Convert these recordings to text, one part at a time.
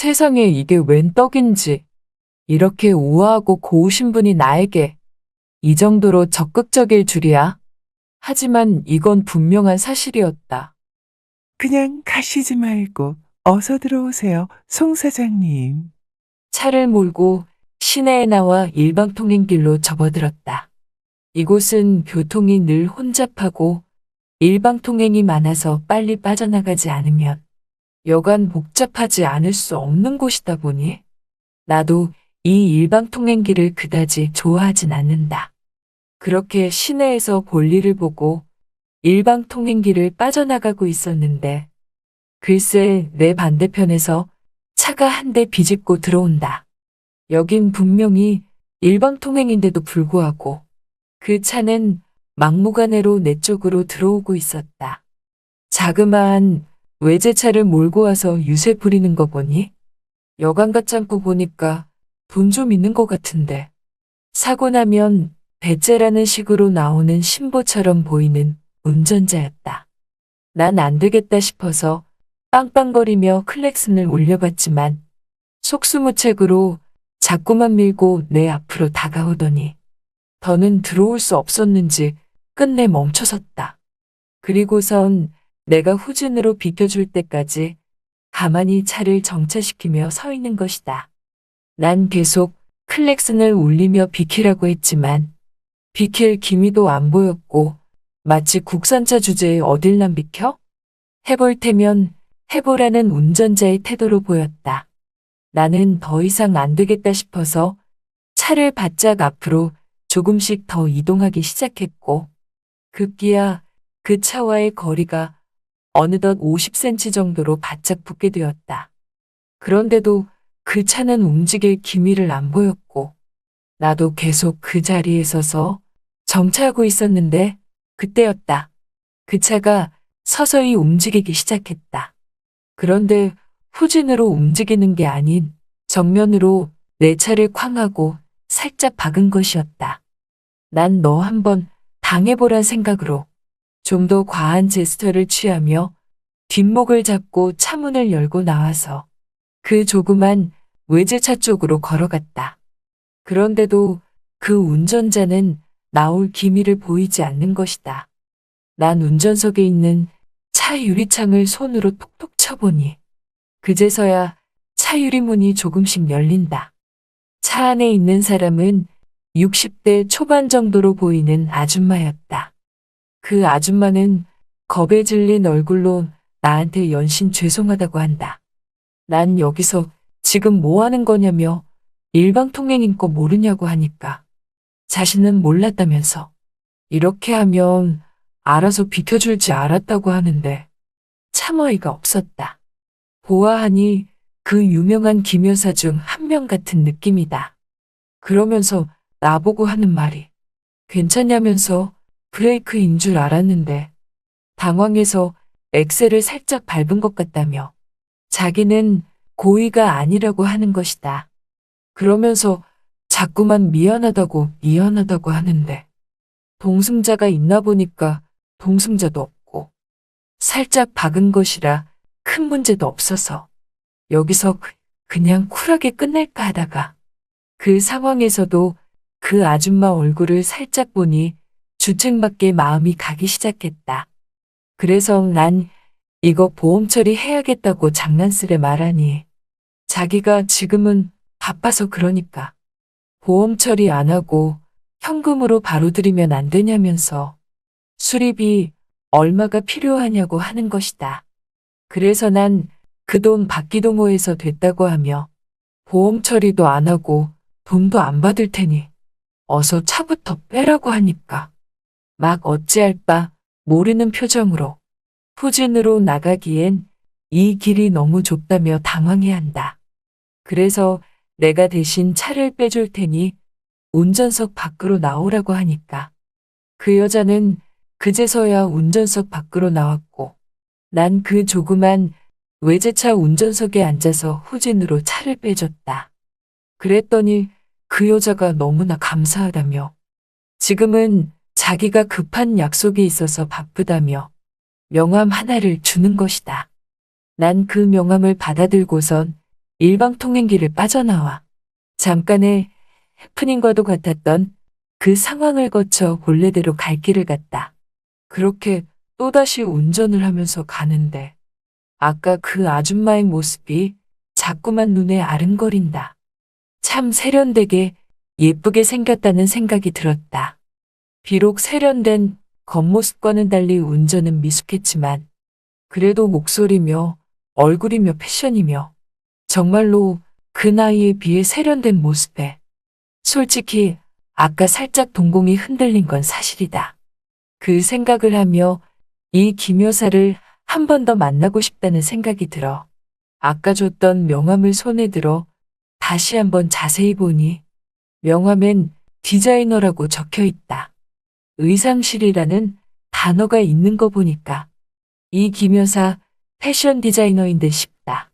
세상에 이게 웬 떡인지. 이렇게 우아하고 고우신 분이 나에게 이 정도로 적극적일 줄이야. 하지만 이건 분명한 사실이었다. 그냥 가시지 말고 어서 들어오세요, 송 사장님. 차를 몰고 시내에 나와 일방통행길로 접어들었다. 이곳은 교통이 늘 혼잡하고 일방통행이 많아서 빨리 빠져나가지 않으면 여간 복잡하지 않을 수 없는 곳이다 보니 나도 이 일방통행길을 그다지 좋아하진 않는다. 그렇게 시내에서 볼일을 보고 일방통행길을 빠져나가고 있었는데 글쎄 내 반대편에서 차가 한 대 비집고 들어온다. 여긴 분명히 일방통행인데도 불구하고 그 차는 막무가내로 내 쪽으로 들어오고 있었다. 자그마한 외제차를 몰고 와서 유세 부리는 거 보니 여간 같지 않고 보니까 돈 좀 있는 것 같은데 사고 나면 배째라는 식으로 나오는 신보처럼 보이는 운전자였다. 난 안 되겠다 싶어서 빵빵거리며 클렉슨을 올려봤지만 속수무책으로 자꾸만 밀고 내 앞으로 다가오더니 더는 들어올 수 없었는지 끝내 멈춰섰다. 그리고선 내가 후진으로 비켜줄 때까지 가만히 차를 정차시키며 서 있는 것이다. 난 계속 클렉슨을 울리며 비키라고 했지만 비킬 기미도 안 보였고 마치 국산차 주제에 어딜 난 비켜? 해볼 테면 해보라는 운전자의 태도로 보였다. 나는 더 이상 안 되겠다 싶어서 차를 바짝 앞으로 조금씩 더 이동하기 시작했고 급기야 그 차와의 거리가 어느덧 50cm 정도로 바짝 붙게 되었다. 그런데도 그 차는 움직일 기미를 안 보였고 나도 계속 그 자리에 서서 정차하고 있었는데 그때였다. 그 차가 서서히 움직이기 시작했다. 그런데 후진으로 움직이는 게 아닌 정면으로 내 차를 쾅 하고 살짝 박은 것이었다. 난 너 한번 당해보란 생각으로 좀 더 과한 제스처를 취하며 뒷목을 잡고 차문을 열고 나와서 그 조그만 외제차 쪽으로 걸어갔다. 그런데도 그 운전자는 나올 기미를 보이지 않는 것이다. 난 운전석에 있는 차 유리창을 손으로 톡톡 쳐보니 그제서야 차 유리문이 조금씩 열린다. 차 안에 있는 사람은 60대 초반 정도로 보이는 아줌마였다. 그 아줌마는 겁에 질린 얼굴로 나한테 연신 죄송하다고 한다. 난 여기서 지금 뭐 하는 거냐며 일방통행인 거 모르냐고 하니까 자신은 몰랐다면서 이렇게 하면 알아서 비켜줄 줄 알았다고 하는데 참 어이가 없었다. 보아하니 그 유명한 기묘사 중 한 명 같은 느낌이다. 그러면서 나보고 하는 말이 괜찮냐면서 브레이크인 줄 알았는데 당황해서 엑셀을 살짝 밟은 것 같다며 자기는 고의가 아니라고 하는 것이다. 그러면서 자꾸만 미안하다고 하는데 동승자가 있나 보니까 동승자도 없고 살짝 박은 것이라 큰 문제도 없어서 여기서 그냥 쿨하게 끝낼까 하다가 그 상황에서도 그 아줌마 얼굴을 살짝 보니 주책맞게 마음이 가기 시작했다. 그래서 난 이거 보험 처리해야겠다고 장난스레 말하니 자기가 지금은 바빠서 그러니까 보험 처리 안 하고 현금으로 바로 드리면 안 되냐면서 수리비 얼마가 필요하냐고 하는 것이다. 그래서 난 그 돈 박기동호에서 됐다고 하며 보험 처리도 안 하고 돈도 안 받을 테니 어서 차부터 빼라고 하니까 막 어찌할 바 모르는 표정으로 후진으로 나가기엔 이 길이 너무 좁다며 당황해한다. 그래서 내가 대신 차를 빼줄 테니 운전석 밖으로 나오라고 하니까 그 여자는 그제서야 운전석 밖으로 나왔고 난 그 조그만 외제차 운전석에 앉아서 후진으로 차를 빼줬다. 그랬더니 그 여자가 너무나 감사하다며 지금은 자기가 급한 약속이 있어서 바쁘다며 명함 하나를 주는 것이다. 난 그 명함을 받아들고선 일방통행기를 빠져나와. 잠깐의 해프닝과도 같았던 그 상황을 거쳐 본래대로 갈 길을 갔다. 그렇게 또다시 운전을 하면서 가는데 아까 그 아줌마의 모습이 자꾸만 눈에 아른거린다. 참 세련되게 예쁘게 생겼다는 생각이 들었다. 비록 세련된 겉모습과는 달리 운전은 미숙했지만 그래도 목소리며 얼굴이며 패션이며 정말로 그 나이에 비해 세련된 모습에 솔직히 아까 살짝 동공이 흔들린 건 사실이다. 그 생각을 하며 이 김 여사를 한 번 더 만나고 싶다는 생각이 들어 아까 줬던 명함을 손에 들어 다시 한번 자세히 보니 명함엔 디자이너라고 적혀 있다. 의상실이라는 단어가 있는 거 보니까 이 김 여사 패션 디자이너인 듯 싶다.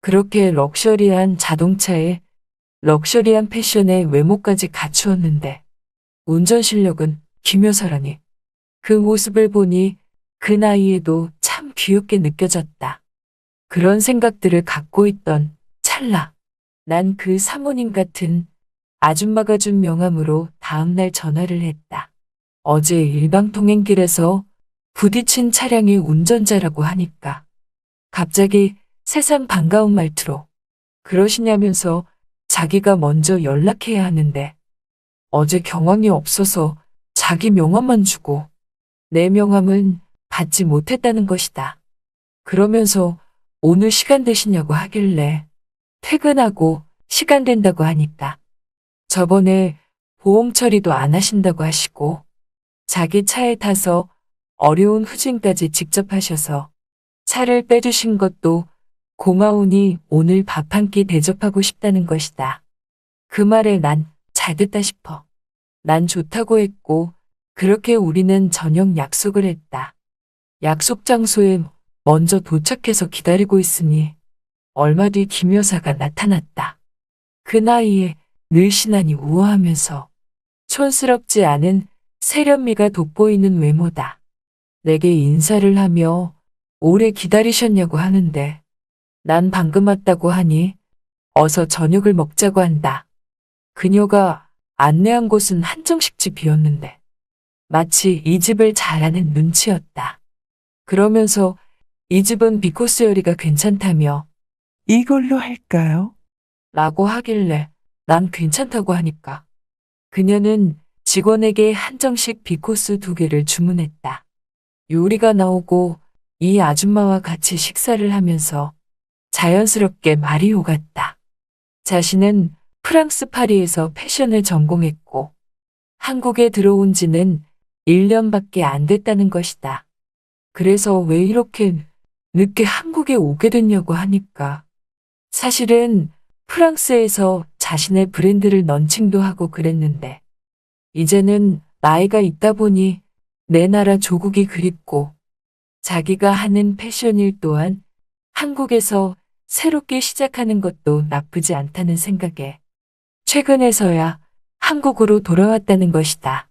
그렇게 럭셔리한 자동차에 럭셔리한 패션에 외모까지 갖추었는데 운전 실력은 김 여사라니. 그 모습을 보니 그 나이에도 참 귀엽게 느껴졌다. 그런 생각들을 갖고 있던 찰나. 난 그 사모님 같은 아줌마가 준 명함으로 다음날 전화를 했다. 어제 일방통행길에서 부딪힌 차량의 운전자라고 하니까 갑자기 세상 반가운 말투로 그러시냐면서 자기가 먼저 연락해야 하는데 어제 경황이 없어서 자기 명함만 주고 내 명함은 받지 못했다는 것이다. 그러면서 오늘 시간 되시냐고 하길래 퇴근하고 시간 된다고 하니까 저번에 보험 처리도 안 하신다고 하시고 자기 차에 타서 어려운 후진까지 직접 하셔서 차를 빼주신 것도 고마우니 오늘 밥 한 끼 대접하고 싶다는 것이다. 그 말에 난 잘 됐다 싶어. 난 좋다고 했고 그렇게 우리는 저녁 약속을 했다. 약속 장소에 먼저 도착해서 기다리고 있으니 얼마 뒤 김 여사가 나타났다. 그 나이에 늘씬하니 우아하면서 촌스럽지 않은 세련미가 돋보이는 외모다. 내게 인사를 하며 오래 기다리셨냐고 하는데 난 방금 왔다고 하니 어서 저녁을 먹자고 한다. 그녀가 안내한 곳은 한정식집이었는데 마치 이 집을 잘 아는 눈치였다. 그러면서 이 집은 비코스 요리가 괜찮다며 이걸로 할까요? 라고 하길래 난 괜찮다고 하니까 그녀는 직원에게 한정식 비코스 2개를 주문했다. 요리가 나오고 이 아줌마와 같이 식사를 하면서 자연스럽게 말이 오갔다. 자신은 프랑스 파리에서 패션을 전공했고 한국에 들어온 지는 1년밖에 안 됐다는 것이다. 그래서 왜 이렇게 늦게 한국에 오게 됐냐고 하니까 사실은 프랑스에서 자신의 브랜드를 런칭도 하고 그랬는데 이제는 나이가 있다 보니 내 나라 조국이 그립고 자기가 하는 패션 일 또한 한국에서 새롭게 시작하는 것도 나쁘지 않다는 생각에 최근에서야 한국으로 돌아왔다는 것이다.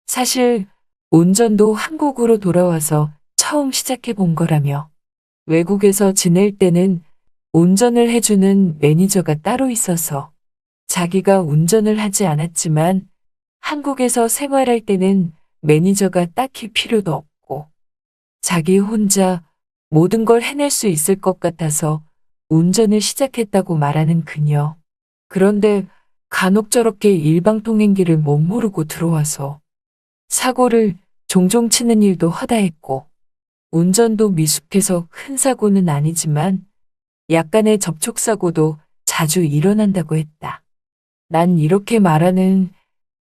사실 운전도 한국으로 돌아와서 처음 시작해 본 거라며 외국에서 지낼 때는 운전을 해주는 매니저가 따로 있어서 자기가 운전을 하지 않았지만 한국에서 생활할 때는 매니저가 딱히 필요도 없고 자기 혼자 모든 걸 해낼 수 있을 것 같아서 운전을 시작했다고 말하는 그녀. 그런데 간혹 저렇게 일방통행기를 못 모르고 들어와서 사고를 종종 치는 일도 허다했고 운전도 미숙해서 큰 사고는 아니지만 약간의 접촉사고도 자주 일어난다고 했다. 난 이렇게 말하는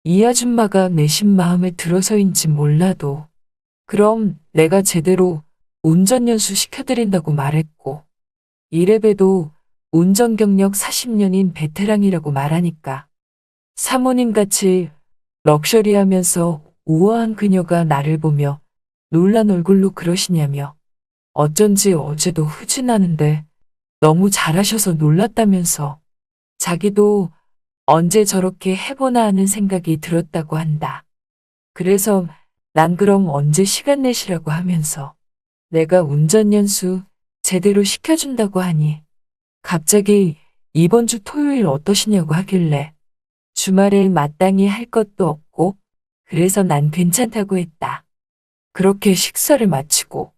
이 아줌마가 내심 마음에 들어서인지 몰라도 그럼 내가 제대로 운전 연수 시켜드린다고 말했고 이래봬도 운전 경력 40년인 베테랑이라고 말하니까 사모님같이 럭셔리하면서 우아한 그녀가 나를 보며 놀란 얼굴로 그러시냐며 어쩐지 어제도 후진하는데 너무 잘하셔서 놀랐다면서 자기도 언제 저렇게 해보나 하는 생각이 들었다고 한다. 그래서 난 그럼 언제 시간 내시라고 하면서 내가 운전 연수 제대로 시켜준다고 하니 갑자기 이번 주 토요일 어떠시냐고 하길래 주말에 마땅히 할 것도 없고 그래서 난 괜찮다고 했다. 그렇게 식사를 마치고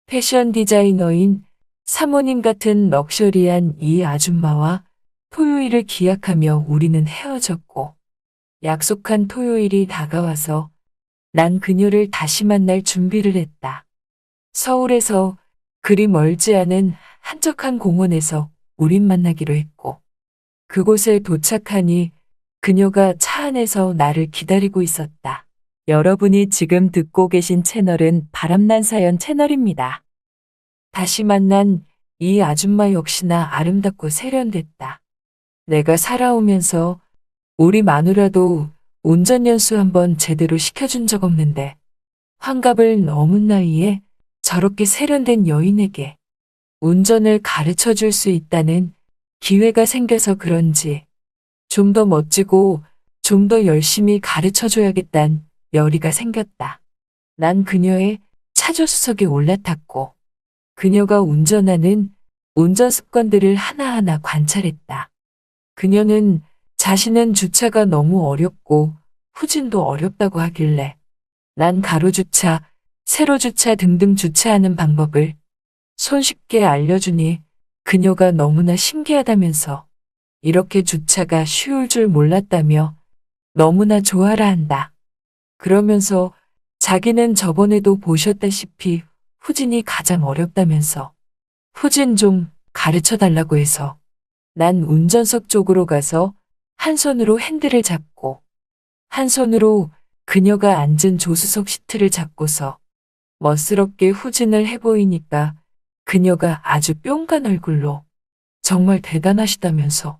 패션 디자이너인 사모님 같은 럭셔리한 이 아줌마와 토요일을 기약하며 우리는 헤어졌고 약속한 토요일이 다가와서 난 그녀를 다시 만날 준비를 했다. 서울에서 그리 멀지 않은 한적한 공원에서 우린 만나기로 했고 그곳에 도착하니 그녀가 차 안에서 나를 기다리고 있었다. 여러분이 지금 듣고 계신 채널은 바람난 사연 채널입니다. 다시 만난 이 아줌마 역시나 아름답고 세련됐다. 내가 살아오면서 우리 마누라도 운전연수 한번 제대로 시켜준 적 없는데 환갑을 넘은 나이에 저렇게 세련된 여인에게 운전을 가르쳐 줄 수 있다는 기회가 생겨서 그런지 좀 더 멋지고 좀 더 열심히 가르쳐 줘야겠단 열의가 생겼다. 난 그녀의 차조수석에 올라탔고 그녀가 운전하는 운전 습관들을 하나하나 관찰했다. 그녀는 자신은 주차가 너무 어렵고 후진도 어렵다고 하길래 난 가로주차, 세로주차 등등 주차하는 방법을 손쉽게 알려주니 그녀가 너무나 신기하다면서 이렇게 주차가 쉬울 줄 몰랐다며 너무나 좋아라 한다. 그러면서 자기는 저번에도 보셨다시피 후진이 가장 어렵다면서 후진 좀 가르쳐 달라고 해서 난 운전석 쪽으로 가서 한 손으로 핸들을 잡고 한 손으로 그녀가 앉은 조수석 시트를 잡고서 멋스럽게 후진을 해보이니까 그녀가 아주 뿅간 얼굴로 정말 대단하시다면서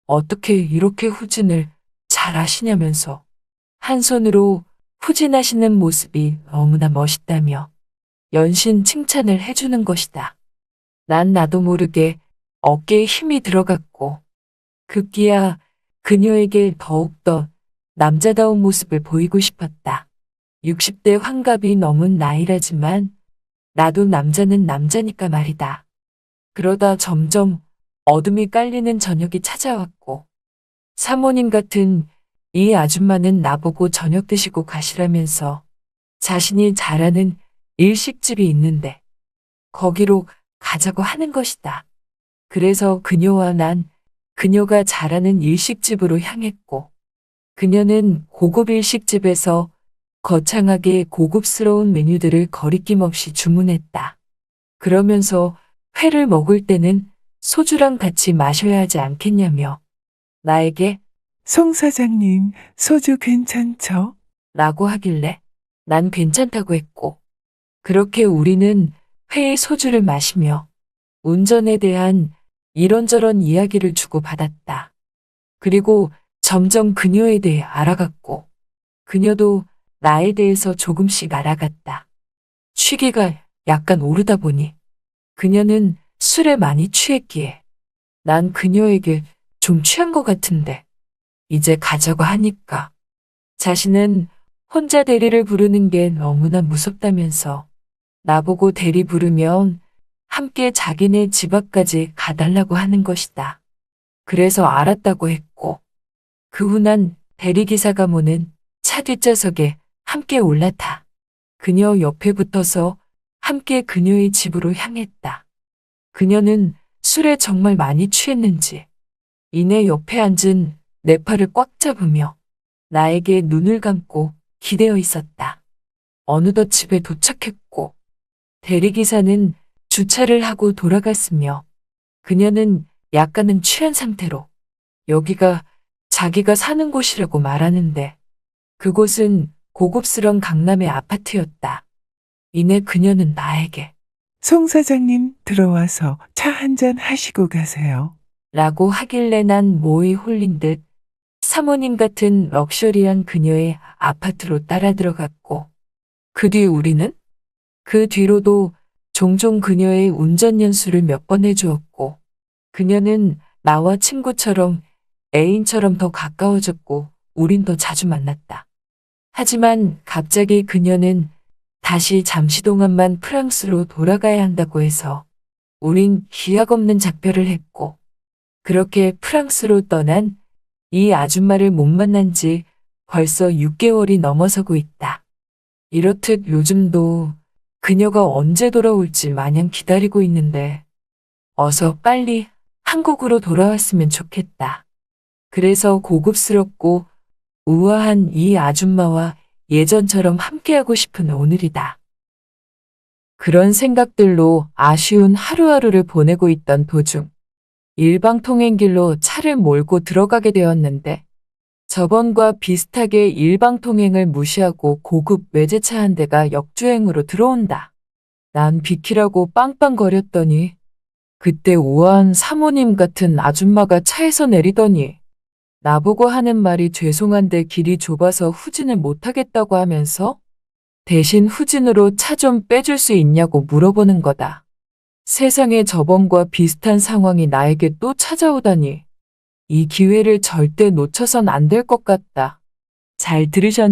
어떻게 이렇게 후진을 잘 하시냐면서 한 손으로 후진하시는 모습이 너무나 멋있다며 연신 칭찬을 해주는 것이다. 난 나도 모르게 어깨에 힘이 들어갔고 급기야 그녀에게 더욱더 남자다운 모습을 보이고 싶었다. 60대 환갑이 넘은 나이라지만 나도 남자는 남자니까 말이다. 그러다 점점 어둠이 깔리는 저녁이 찾아왔고 사모님 같은 이 아줌마는 나보고 저녁 드시고 가시라면서 자신이 잘 아는 일식집이 있는데 거기로 가자고 하는 것이다. 그래서 그녀와 난 그녀가 잘 아는 일식집으로 향했고 그녀는 고급 일식집에서 거창하게 고급스러운 메뉴들을 거리낌 없이 주문했다. 그러면서 회를 먹을 때는 소주랑 같이 마셔야 하지 않겠냐며 나에게 송 사장님, 소주 괜찮죠? 라고 하길래 난 괜찮다고 했고 그렇게 우리는 회의 소주를 마시며 운전에 대한 이런저런 이야기를 주고받았다. 그리고 점점 그녀에 대해 알아갔고 그녀도 나에 대해서 조금씩 알아갔다. 취기가 약간 오르다 보니 그녀는 술에 많이 취했기에 난 그녀에게 좀 취한 것 같은데 이제 가자고 하니까 자신은 혼자 대리를 부르는 게 너무나 무섭다면서 나보고 대리 부르면 함께 자기네 집 앞까지 가달라고 하는 것이다. 그래서 알았다고 했고 그 후 난 대리기사가 모는 차 뒷좌석에 함께 올라타 그녀 옆에 붙어서 함께 그녀의 집으로 향했다. 그녀는 술에 정말 많이 취했는지 이내 옆에 앉은 내 팔을 꽉 잡으며 나에게 눈을 감고 기대어 있었다. 어느덧 집에 도착했고 대리기사는 주차를 하고 돌아갔으며 그녀는 약간은 취한 상태로 여기가 자기가 사는 곳이라고 말하는데 그곳은 고급스런 강남의 아파트였다. 이내 그녀는 나에게 송 사장님 들어와서 차 한잔 하시고 가세요. 라고 하길래 난 모에 홀린 듯 사모님 같은 럭셔리한 그녀의 아파트로 따라 들어갔고 그 뒤 우리는 그 뒤로도 종종 그녀의 운전 연수를 몇 번 해주었고 그녀는 나와 친구처럼 애인처럼 더 가까워졌고 우린 더 자주 만났다. 하지만 갑자기 그녀는 다시 잠시 동안만 프랑스로 돌아가야 한다고 해서 우린 기약 없는 작별을 했고 그렇게 프랑스로 떠난 이 아줌마를 못 만난 지 벌써 6개월이 넘어서고 있다. 이렇듯 요즘도 그녀가 언제 돌아올지 마냥 기다리고 있는데 어서 빨리 한국으로 돌아왔으면 좋겠다. 그래서 고급스럽고 우아한 이 아줌마와 예전처럼 함께하고 싶은 오늘이다. 그런 생각들로 아쉬운 하루하루를 보내고 있던 도중 일방통행길로 차를 몰고 들어가게 되었는데 저번과 비슷하게 일방통행을 무시하고 고급 외제차 한 대가 역주행으로 들어온다. 난 비키라고 빵빵거렸더니 그때 우아한 사모님 같은 아줌마가 차에서 내리더니 나보고 하는 말이 죄송한데 길이 좁아서 후진을 못하겠다고 하면서 대신 후진으로 차 좀 빼줄 수 있냐고 물어보는 거다. 세상에 저번과 비슷한 상황이 나에게 또 찾아오다니 이 기회를 절대 놓쳐선 안 될 것 같다. 잘 들으셨나요?